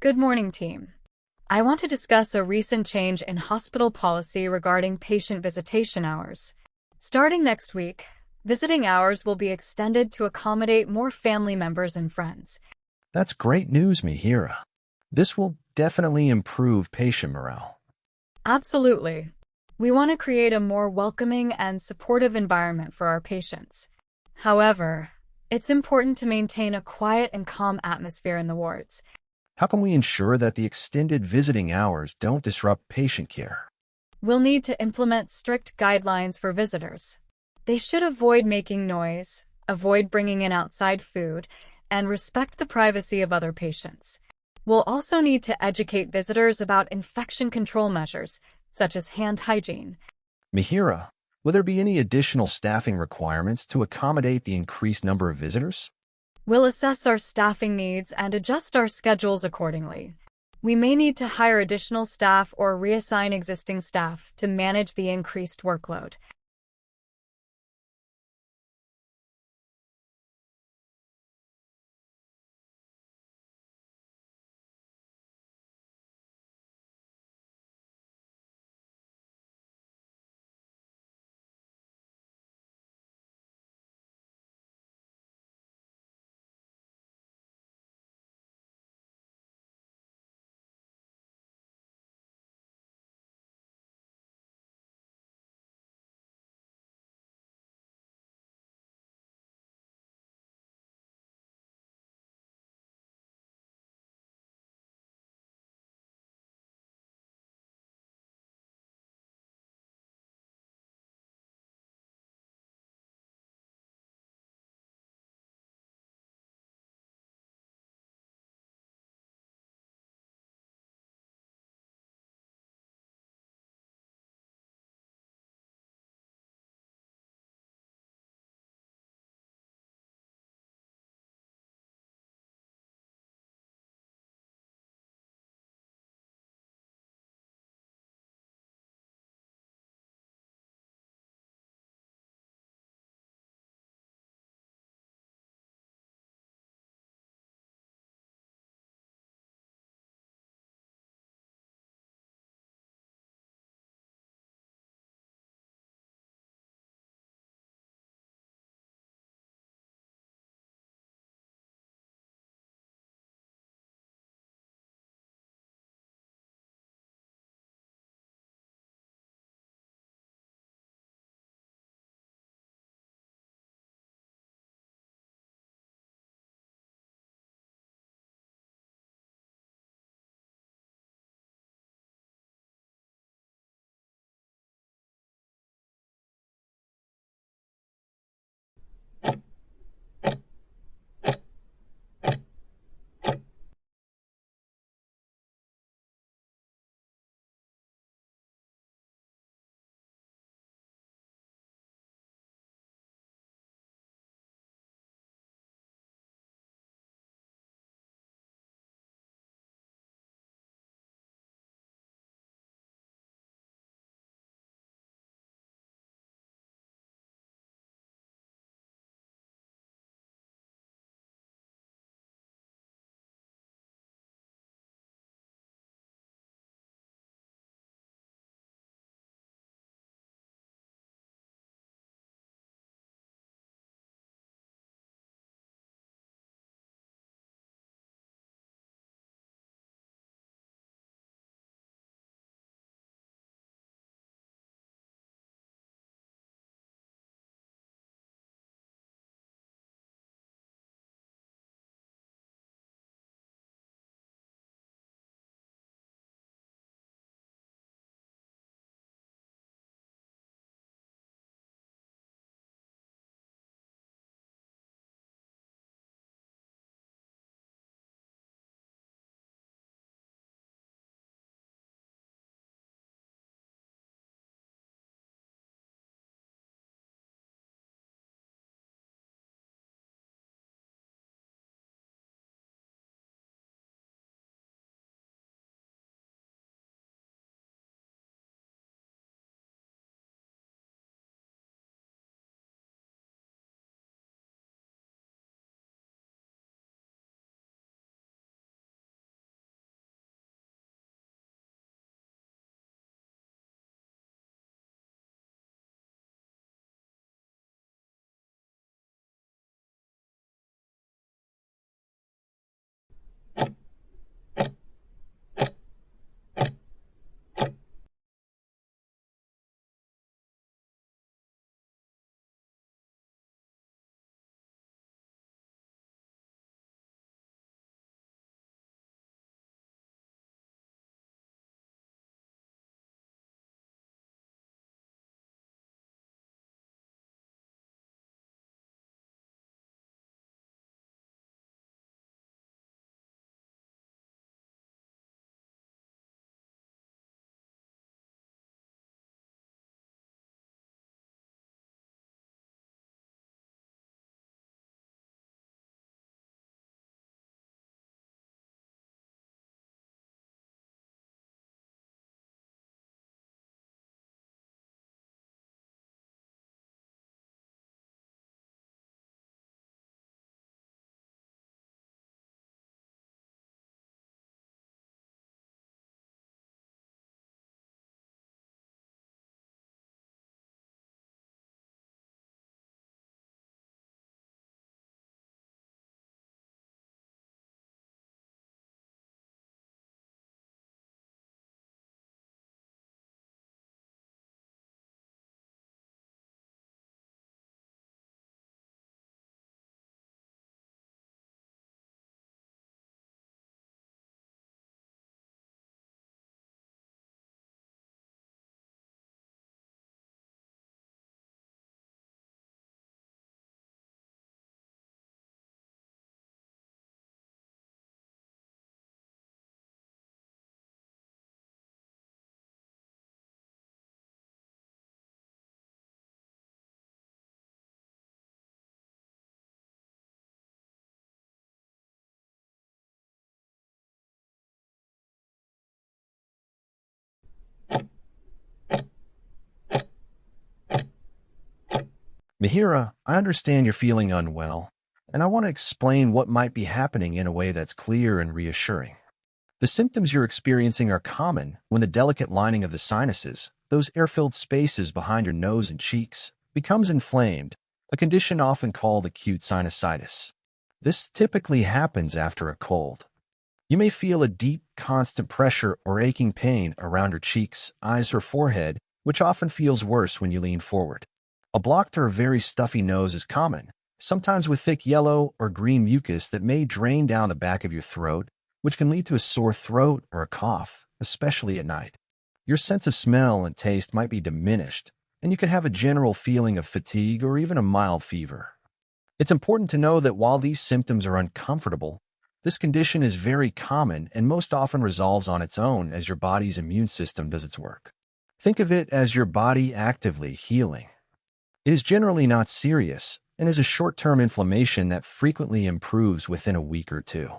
Good morning, team. I want to discuss a recent change in hospital policy regarding patient visitation hours. Starting next week, visiting hours will be extended to accommodate more family members and friends. That's great news, Mihira. This will definitely improve patient morale. Absolutely. We want to create a more welcoming and supportive environment for our patients. However, it's important to maintain a quiet and calm atmosphere in the wards. How can we ensure that the extended visiting hours don't disrupt patient care? We'll need to implement strict guidelines for visitors. They should avoid making noise, avoid bringing in outside food, and respect the privacy of other patients. We'll also need to educate visitors about infection control measures, such as hand hygiene. Mihira, will there be any additional staffing requirements to accommodate the increased number of visitors? We'll assess our staffing needs and adjust our schedules accordingly. We may need to hire additional staff or reassign existing staff to manage the increased workload. Mihira, I understand you're feeling unwell, and I want to explain what might be happening in a way that's clear and reassuring. The symptoms you're experiencing are common when the delicate lining of the sinuses, those air-filled spaces behind your nose and cheeks, becomes inflamed, a condition often called acute sinusitis. This typically happens after a cold. You may feel a deep, constant pressure or aching pain around your cheeks, eyes, or forehead, which often feels worse when you lean forward. A blocked or very stuffy nose is common, sometimes with thick yellow or green mucus that may drain down the back of your throat, which can lead to a sore throat or a cough, especially at night. Your sense of smell and taste might be diminished, and you could have a general feeling of fatigue or even a mild fever. It's important to know that while these symptoms are uncomfortable, this condition is very common and most often resolves on its own as your body's immune system does its work. Think of it as your body actively healing. It is generally not serious and is a short-term inflammation that frequently improves within a week or two.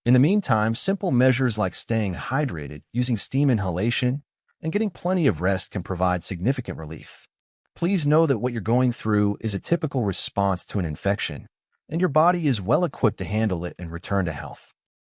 In the meantime, simple measures like staying hydrated, using steam inhalation, and getting plenty of rest can provide significant relief. Please know that what you're going through is a typical response to an infection, and your body is well equipped to handle it and return to health.